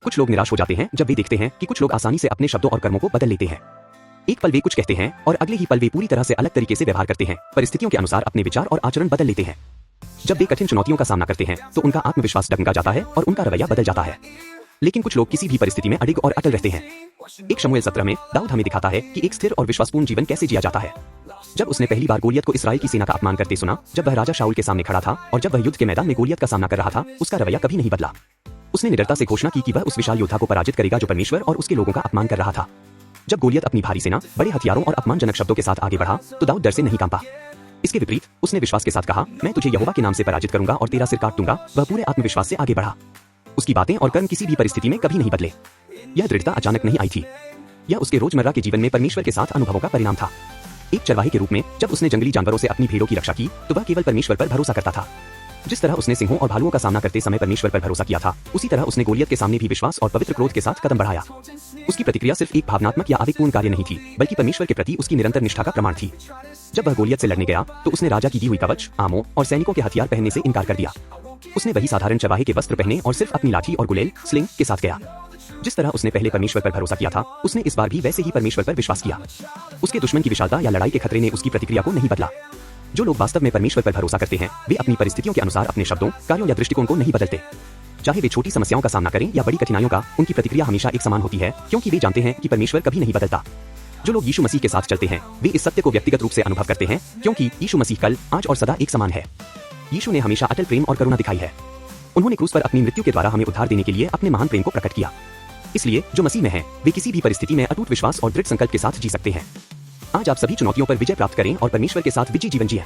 कुछ लोग निराश हो जाते हैं जब वे देखते हैं कि कुछ लोग आसानी से अपने शब्दों और कर्मों को बदल लेते हैं। एक पल वे कुछ कहते हैं और अगले ही पल वे पूरी तरह से अलग तरीके से व्यवहार करते हैं, परिस्थितियों के अनुसार अपने विचार और आचरण बदल लेते हैं। जब वे कठिन चुनौतियों का सामना करते हैं तो उनका आत्मविश्वास डगमगा जाता है और उनका रवैया बदल जाता है। लेकिन कुछ लोग किसी भी परिस्थिति में अडिग और अटल रहते हैं। एक शमूएल 17 में दाऊद हमें दिखाता है कि एक स्थिर और विश्वासपूर्ण जीवन कैसे जिया जाता है। जब उसने पहली बार गोलियत को इस्राएल की सेना का अपमान करते सुना, जब वह राजा शाऊल के सामने खड़ा था और जब वह युद्ध के मैदान में गोलियत का सामना कर रहा था, उसका रवैया कभी नहीं बदला। उसने निडरता से घोषणा की कि वह उस विशाल योद्धा को पराजित करेगा जो परमेश्वर और उसके लोगों का अपमान कर रहा था। जब गोलियत अपनी भारी सेना, बड़े हथियारों और अपमानजनक शब्दों के साथ आगे बढ़ा तो दाऊद डर से नहीं कांपा। इसके विपरीत उसने विश्वास के साथ कहा, मैं तुझे यहोवा के नाम से पराजित करूंगा और तेरा सिर काट दूंगा। वह पूरे आत्मविश्वास से आगे बढ़ा। उसकी बातें और कर्म किसी भी परिस्थिति में कभी नहीं बदले। यह दृढ़ता अचानक नहीं आई थी। यह उसके रोजमर्रा के जीवन में परमेश्वर के साथ अनुभवों का परिणाम था। एक चरवाहे के रूप में जब उसने जंगली जानवरों से अपनी भेड़ों की रक्षा की तो वह केवल परमेश्वर पर भरोसा करता था। जिस तरह उसने सिंहों और भालुओं का सामना करते समय परमेश्वर पर भरोसा किया था, उसी तरह उसने गोलियत के सामने भी विश्वास और पवित्र क्रोध के साथ कदम बढ़ाया। उसकी प्रतिक्रिया सिर्फ एक भावनात्मक या आवेगपूर्ण कार्य नहीं थी, बल्कि परमेश्वर के प्रति उसकी निरंतर निष्ठा का प्रमाण थी। जब वह गोलियत से लड़ने गया तो उसने राजा की दी हुई कवच, आमों और सैनिकों के हथियार पहनने से इनकार कर दिया। उसने वही साधारण चरवाहे के वस्त्र पहने और सिर्फ अपनी लाठी और गुलेल स्लिंग के साथ गया। जिस तरह उसने पहले परमेश्वर पर भरोसा किया था, उसने इस बार भी वैसे ही परमेश्वर पर विश्वास किया। उसके दुश्मन की विशालता या लड़ाई के खतरे ने उसकी प्रतिक्रिया को नहीं बदला। जो लोग वास्तव में परमेश्वर पर भरोसा करते हैं, वे अपनी परिस्थितियों के अनुसार अपने शब्दों, कार्यों या दृष्टिकोण को नहीं बदलते। चाहे वे छोटी समस्याओं का सामना करें या बड़ी कठिनाइयों का, उनकी प्रतिक्रिया हमेशा एक समान होती है, क्योंकि वे जानते हैं कि परमेश्वर कभी नहीं बदलता। जो लोग यीशु मसीह के साथ चलते हैं, वे इस सत्य को व्यक्तिगत रूप से अनुभव करते हैं, क्योंकि यीशु मसीह कल, आज और सदा एक समान है। यीशु ने हमेशा अटल प्रेम और करुणा दिखाई है। उन्होंने क्रूस पर अपनी मृत्यु के द्वारा हमें उद्धार देने के लिए अपने महान प्रेम को प्रकट किया। इसलिए जो मसीह में हैं, वे किसी भी परिस्थिति में अटूट विश्वास और दृढ़ संकल्प के साथ जी सकते हैं। आज आप सभी चुनौतियों पर विजय प्राप्त करें और परमेश्वर के साथ विजयी जीवन जिएं।